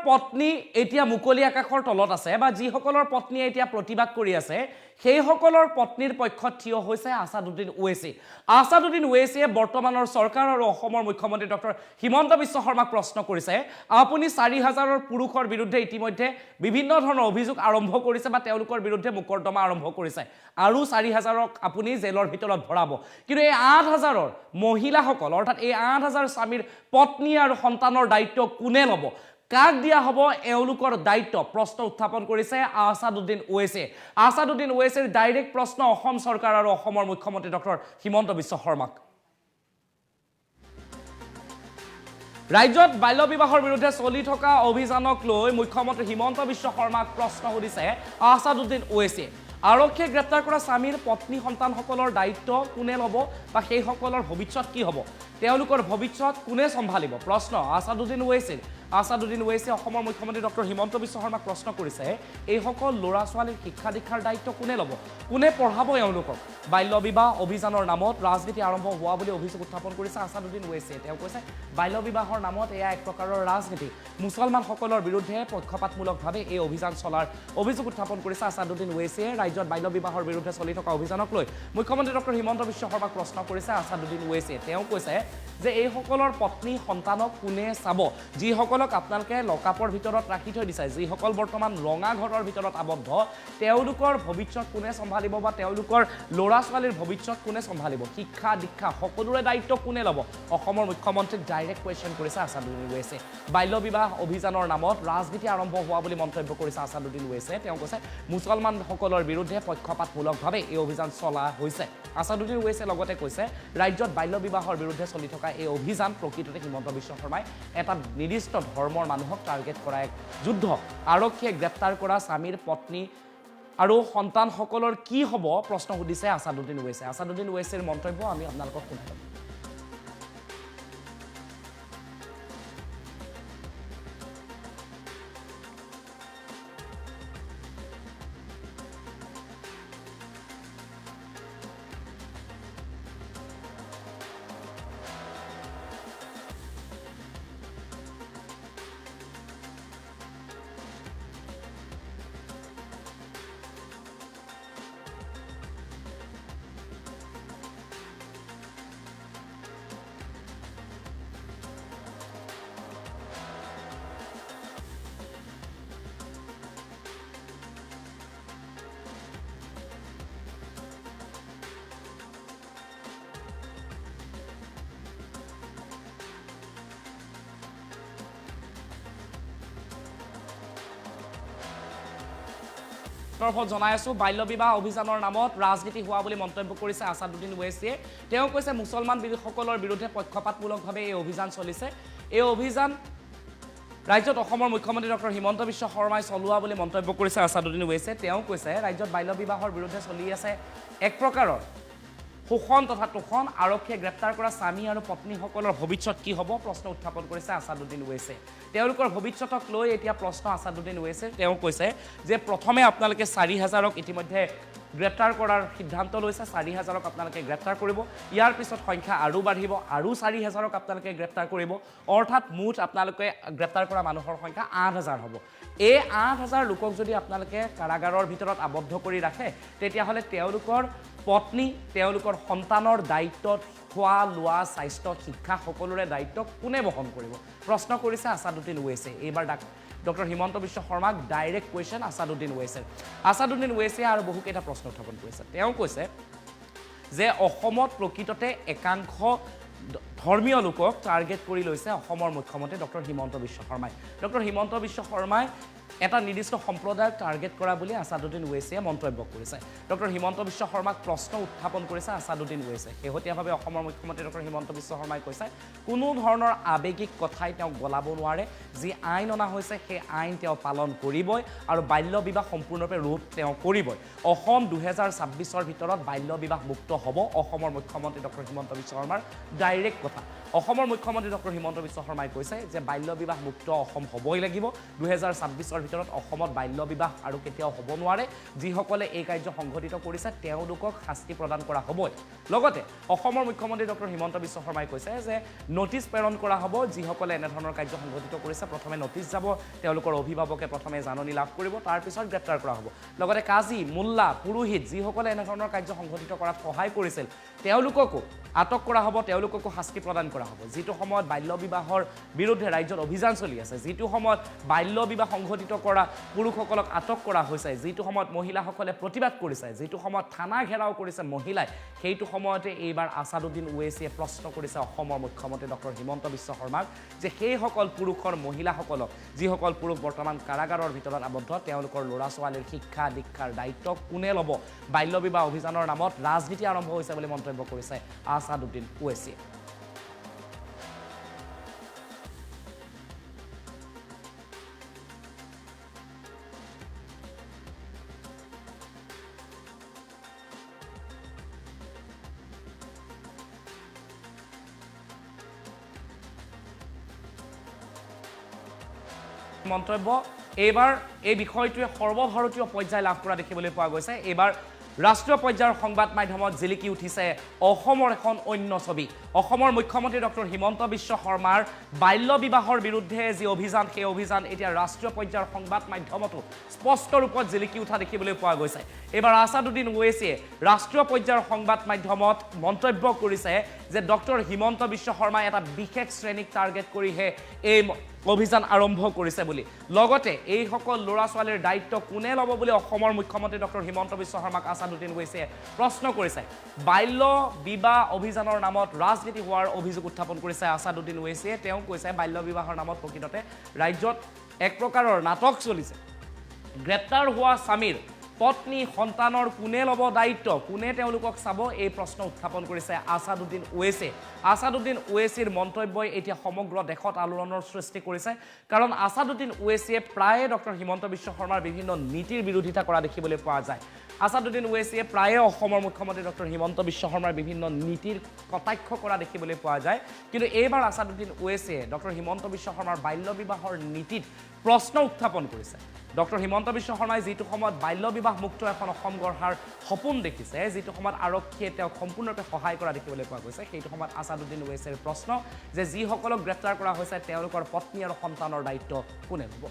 পত্নী এতিয়া মুকলি আকাশৰ তলত আছে বা যিসকলৰ পত্নী এতিয়া প্ৰতিবাদ কৰি আছে সেইসকলৰ পত্নীৰ পক্ষত থিয় হৈছে আসাদুদ্দিন ওৱেইচি আসাদুদ্দিন ওৱেইচিয়ে বৰ্তমানৰ চৰকাৰ আৰু অসমৰ মুখ্যমন্ত্ৰী ডক্টৰ হিমন্ত বিশ্ব শৰ্মাক প্ৰশ্ন কৰিছে আপুনি 4000ৰ পুৰুষৰ বিৰুদ্ধে ইতিমধ্যে বিভিন্ন ধৰণৰ অভিযোগ আৰম্ভ কৰিছে বা তেওঁলোকৰ বিৰুদ্ধে মুকৰ্দমা আৰম্ভ কৰিছে আৰু 4000ক আপুনি জেলৰ ভিতৰত ভৰাব কিন্তু এই 8000ৰ মহিলাসকল অৰ্থাৎ এই 8000 স্বামীৰ পত্নী আৰু সন্তানৰ দায়িত্ব কোনে ল'ব কাক দিয়া হ'ব এওঁলোকৰ দায়িত্ব প্ৰশ্ন উত্থাপন কৰিছে আসাদুদ্দিন ওৱেইচিৰ ডাইৰেক্ট প্ৰশ্ন অসম চৰকাৰ আৰু অসমৰ মুখ্যমন্ত্ৰী ডক্টৰ হিমন্ত বিশ্ব শৰ্মাক ৰাজ্যত বাল্য বিবাহৰ বিৰুদ্ধে চলি থকা অভিযানক লৈ মুখ্যমন্ত্ৰী হিমন্ত বিশ্ব শৰ্মাক প্ৰশ্ন সুধিছে আসাদুদ্দিন ওৱেইচিয়ে আৰক্ষীয়ে গ্ৰেপ্তাৰ কৰা স্বামীৰ পত্নী সন্তানসকলৰ দায়িত্ব কোনে ল'ব বা সেইসকলৰ ভৱিষ্যত কি হ'ব তেওঁলোকৰ ভৱিষ্যত কোনে চম্ভালিব প্ৰশ্ন আসাদুদ্দিন ওৱেইচিয়ে অসমৰ মুখ্যমন্ত্ৰী ডক্টৰ হিমন্ত বিশ্ব শৰ্মাক প্ৰশ্ন কৰিছে এইসকল ল'ৰা ছোৱালীৰ শিক্ষা দীক্ষাৰ দায়িত্ব কোনে ল'ব কোনে পঢ়াব এওঁলোকক বাল্য বিবাহ অভিযানৰ নামত ৰাজনীতি আৰম্ভ হোৱা বুলি অভিযোগ উত্থাপন কৰিছে আসাদুদ্দিন ওৱেইচিয়ে তেওঁ কৈছে বাল্য বিবাহৰ নামত এয়া এক প্ৰকাৰৰ ৰাজনীতি মুছলমানসকলৰ বিৰুদ্ধে পক্ষপাতমূলকভাৱে এই অভিযান চলাৰ অভিযোগ উত্থাপন কৰিছে আসাদুদ্দিন ওৱেইচিয়ে ৰাজ্যত বাল্য বিবাহৰ বিৰুদ্ধে চলি থকা অভিযানক লৈ মুখ্যমন্ত্ৰী ডক্টৰ হিমন্ত বিশ্ব শৰ্মাক প্ৰশ্ন কৰিছে আসাদুদ্দিন ওৱেইচিয়ে তেওঁ কৈছে যে এইসকলৰ পত্নী সন্তানক কোনে চাব যিসকলক আপোনালোকে লকআপৰ ভিতৰত ৰাখি থৈ দিছে যিসকল বৰ্তমান ৰঙা ঘৰৰ ভিতৰত আবদ্ধ তেওঁলোকৰ ভৱিষ্যত কোনে চম্ভালিব বা তেওঁলোকৰ ল'ৰা ছোৱালীৰ ভৱিষ্যত কোনে চম্ভালিব শিক্ষা দীক্ষা সকলোৰে দায়িত্ব কোনে ল'ব অসমৰ মুখ্যমন্ত্ৰীক ডাইৰেক্ট কুৱেশ্যন কৰিছে আসাদুদ্দিন ওৱেইচিয়ে বাল্য বিবাহ অভিযানৰ নামত ৰাজনীতি আৰম্ভ হোৱা বুলি মন্তব্য কৰিছে আসাদুদ্দিন ওৱেইচিয়ে তেওঁ কৈছে মুছলমানসকলৰ বিৰুদ্ধে পক্ষপাতমূলকভাৱে এই অভিযান চলা হৈছে আসাদুদ্দিন ওৱেইচিয়ে লগতে কৈছে ৰাজ্যত বাল্য বিবাহৰ বিৰুদ্ধে চলি থকা এই অভিযান প্ৰকৃততে হিমন্ত বিশ্ব শৰ্মাই এটা নিৰ্দিষ্ট ধৰ্মৰ মানুহক টাৰ্গেট কৰা এক যুদ্ধ আৰক্ষীয়ে গ্ৰেপ্তাৰ কৰা স্বামীৰ পত্নী আৰু সন্তানসকলৰ কি হ'ব প্ৰশ্ন সুধিছে আসাদুদ্দিন ওৱেইচিৰ মন্তব্য আমি আপোনালোকক শুনাম তৰফত জনাই আছো বাল্য বিবাহ অভিযানৰ নামত ৰাজনীতি হোৱা বুলি মন্তব্য কৰিছে আসাদুদ্দিন ওৱেইচিয়ে তেওঁ কৈছে মুছলমান সকলৰ বিৰুদ্ধে পক্ষপাতমূলকভাৱে এই অভিযান চলিছে এই অভিযান ৰাজ্যত অসমৰ মুখ্যমন্ত্ৰী ডক্টৰ হিমন্ত বিশ্ব শৰ্মাই চলোৱা বুলি মন্তব্য কৰিছে আসাদুদ্দিন ওৱেইচিয়ে তেওঁ কৈছে ৰাজ্যত বাল্য বিবাহৰ বিৰুদ্ধে চলি আছে এক প্ৰকাৰৰ শোষণ তথা তোষণ আৰক্ষীয়ে গ্ৰেপ্তাৰ কৰা স্বামী আৰু পত্নীসকলৰ ভৱিষ্যত কি হ'ব প্ৰশ্ন উত্থাপন কৰিছে আসাদুদ্দিন ওৱেইচিয়ে তেওঁলোকৰ ভৱিষ্যতক লৈ এতিয়া প্ৰশ্ন আসাদুদ্দিন ওৱেইচিয়ে তেওঁ কৈছে যে প্ৰথমে আপোনালোকে 4000ক ইতিমধ্যে গ্ৰেপ্তাৰ কৰাৰ সিদ্ধান্ত লৈছে 4000ক আপোনালোকে গ্ৰেপ্তাৰ কৰিব ইয়াৰ পিছত সংখ্যা আৰু বাঢ়িব আৰু 4000ক আপোনালোকে গ্ৰেপ্তাৰ কৰিব অৰ্থাৎ মুঠ আপোনালোকে গ্ৰেপ্তাৰ কৰা মানুহৰ সংখ্যা 8000 হ'ব এই 8000 লোকক যদি আপোনালোকে কাৰাগাৰৰ ভিতৰত আবদ্ধ কৰি ৰাখে তেতিয়াহ'লে তেওঁলোকৰ পত্নী তেওঁলোকৰ সন্তানৰ দায়িত্বত খোৱা লোৱা স্বাস্থ্য শিক্ষা সকলোৰে দায়িত্ব কোনে বহন কৰিব প্ৰশ্ন কৰিছে আসাদুদ্দিন ওৱেইচিয়ে এইবাৰ ডক্টৰ হিমন্ত বিশ্ব শৰ্মাক ডাইৰেক্ট কুৱেশ্যন আসাদুদ্দিন ওৱেইচিয়ে আৰু বহুকেইটা প্ৰশ্ন উত্থাপন কৰিছে তেওঁ কৈছে যে অসমত প্ৰকৃততে একাংশ ধৰ্মীয় লোকক টাৰ্গেট কৰি লৈছে অসমৰ মুখ্যমন্ত্ৰী ডক্টৰ হিমন্ত বিশ্ব শৰ্মাই এটা নিৰ্দিষ্ট সম্প্ৰদায়ক টাৰ্গেট কৰা বুলি আসাদুদ্দিন ওৱেইচিয়ে মন্তব্য কৰিছে ডক্টৰ হিমন্ত বিশ্ব শৰ্মাক প্ৰশ্ন উত্থাপন কৰিছে আসাদুদ্দিন ওৱেইচিয়ে শেহতীয়াভাৱে অসমৰ মুখ্যমন্ত্ৰী ডক্টৰ হিমন্ত বিশ্ব শৰ্মাই কৈছে কোনো ধৰণৰ আৱেগিক কথাই তেওঁ গলাব নোৱাৰে যি আইন অনা হৈছে সেই আইন তেওঁ পালন কৰিবই আৰু বাল্য বিবাহ সম্পূৰ্ণৰূপে ৰোধ তেওঁ কৰিবই অসম 2026ৰ ভিতৰত বাল্য বিবাহ মুক্ত হ'ব অসমৰ মুখ্যমন্ত্ৰী ডক্টৰ হিমন্ত বিশ্ব শৰ্মাৰ ডাইৰেক্ট কথা অসমৰ মুখ্যমন্ত্ৰী ডক্টৰ হিমন্ত বিশ্ব শৰ্মাই কৈছে যে বাল্য বিবাহ মুক্ত অসম হ'বই লাগিব 2026 ভিতৰত অসমত বাল্য বিবাহ আৰু কেতিয়াও হ'ব নোৱাৰে যিসকলে এই কাৰ্য সংঘটিত কৰিছে তেওঁলোকক শাস্তি প্ৰদান কৰা হ'বই লগতে অসমৰ মুখ্যমন্ত্ৰী ডক্টৰ হিমন্ত বিশ্ব শৰ্মাই কৈছে যে নটিচ প্ৰেৰণ কৰা হ'ব যিসকলে এনেধৰণৰ কাৰ্য সংঘটিত কৰিছে প্ৰথমে নটিচ যাব তেওঁলোকৰ অভিভাৱকে প্ৰথমে জাননী লাভ কৰিব তাৰ পিছত গ্ৰেপ্তাৰ কৰা হ'ব লগতে কাজী মোল্লা পুৰোহিত যিসকলে এনেধৰণৰ কাৰ্য সংঘটিত কৰাত সহায় কৰিছিল তেওঁলোককো আটক কৰা হ'ব তেওঁলোককো শাস্তি প্ৰদান কৰা হ'ব যিটো সময়ত বাল্য বিবাহৰ বিৰুদ্ধে ৰাজ্যত অভিযান চলি আছে যিটো সময়ত বাল্য বিবাহ সংঘটিত কৰা পুৰুষসকলক আটক কৰা হৈছে যিটো সময়ত মহিলাসকলে প্ৰতিবাদ কৰিছে যিটো সময়ত থানা ঘেৰাও কৰিছে মহিলাই সেইটো সময়তে এইবাৰ আছাদুদ্দিন ওৱেইছিয়ে প্ৰশ্ন কৰিছে অসমৰ মুখ্যমন্ত্ৰী ডক্টৰ হিমন্ত বিশ্ব শৰ্মাক যে সেইসকল পুৰুষৰ মহিলাসকলক যিসকল পুৰুষ বৰ্তমান কাৰাগাৰৰ ভিতৰত আবদ্ধ তেওঁলোকৰ ল'ৰা ছোৱালীৰ শিক্ষা দীক্ষাৰ দায়িত্ব কোনে ল'ব বাল্য বিবাহ অভিযানৰ নামত ৰাজনীতি আৰম্ভ হৈছে বুলি মন্তব্য কৰিছে আছাদুদ্দিন ওৱেইছিয়ে মন্তব্য এইবাৰ এই বিষয়টোৱে সৰ্বভাৰতীয় পৰ্যায় লাভ কৰা দেখিবলৈ পোৱা গৈছে এইবাৰ ৰাষ্ট্ৰীয় পৰ্যায়ৰ সংবাদ মাধ্যমত জিলিকি উঠিছে অসমৰ এখন অন্য ছবি অসমৰ মুখ্যমন্ত্ৰী ডক্টৰ হিমন্ত বিশ্ব শৰ্মাৰ বাল্য বিবাহৰ বিৰুদ্ধে যি অভিযান সেই অভিযান এতিয়া ৰাষ্ট্ৰীয় পৰ্যায়ৰ সংবাদ মাধ্যমতো স্পষ্ট ৰূপত জিলিকি উঠা দেখিবলৈ পোৱা গৈছে এইবাৰ আছাদুদ্দিন ওৱেইছিয়ে ৰাষ্ট্ৰীয় পৰ্যায়ৰ সংবাদ মাধ্যমত মন্তব্য কৰিছে যে ডক্টৰ হিমন্ত বিশ্ব শৰ্মাই এটা বিশেষ শ্ৰেণীক টাৰ্গেট কৰিহে এই অভিযান আৰম্ভ কৰিছে বুলি লগতে এই সকল ল'ৰা ছোৱালীৰ দায়িত্ব কোনে ল'ব বুলি অসমৰ মুখ্যমন্ত্ৰী ডক্টৰ হিমন্ত বিশ্ব শৰ্মাক আছাদুদ্দিন ওৱেইছিয়ে প্ৰশ্ন কৰিছে বাল্য বিবাহ অভিযানৰ নামত ৰাজনীতি হোৱাৰ অভিযোগ উত্থাপন কৰিছে আছাদুদ্দিন ওৱেইছিয়ে তেওঁ কৈছে বাল্য বিবাহৰ নামত প্ৰকৃততে ৰাজ্যত এক প্ৰকাৰৰ নাটক চলিছে গ্ৰেপ্তাৰ হোৱা স্বামীৰ পত্নী সন্তানৰ কোনে ল'ব দায়িত্ব কোনে তেওঁলোকক চাব এই প্ৰশ্ন উত্থাপন কৰিছে আছাদুদ্দিন ওৱেইছিয়ে আছাদুদ্দিন ওৱেইছিৰ মন্তব্যই এতিয়া সমগ্ৰ দেশত আলোড়নৰ সৃষ্টি কৰিছে কাৰণ আছাদুদ্দিন ওৱেইছিয়ে প্ৰায়ে ডক্টৰ হিমন্ত বিশ্ব শৰ্মাৰ বিভিন্ন নীতিৰ বিৰোধিতা কৰা দেখিবলৈ পোৱা যায় আছাদুদ্দিন ওৱেইছিয়ে প্ৰায়ে অসমৰ মুখ্যমন্ত্ৰী ডক্টৰ হিমন্ত বিশ্ব শৰ্মাৰ বিভিন্ন নীতিৰ কটাক্ষ কৰা দেখিবলৈ পোৱা যায় কিন্তু এইবাৰ আছাদুদ্দিন ওৱেইছিয়ে ডক্টৰ হিমন্ত বিশ্ব শৰ্মাৰ বাল্য বিবাহৰ নীতিত প্ৰশ্ন উত্থাপন কৰিছে ডক্টৰ হিমন্ত বিশ্ব শৰ্মাই যিটো সময়ত বাল্য বিবাহ মুক্ত এখন অসম গঢ়াৰ সপোন দেখিছে যিটো সময়ত আৰক্ষীয়ে তেওঁক সম্পূৰ্ণৰূপে সহায় কৰা দেখিবলৈ পোৱা গৈছে সেইটো সময়ত আছাদুদ্দিন ওৱেইছিৰ প্ৰশ্ন যে যিসকলক গ্ৰেপ্তাৰ কৰা হৈছে তেওঁলোকৰ পত্নী আৰু সন্তানৰ দায়িত্ব কোনে ল'ব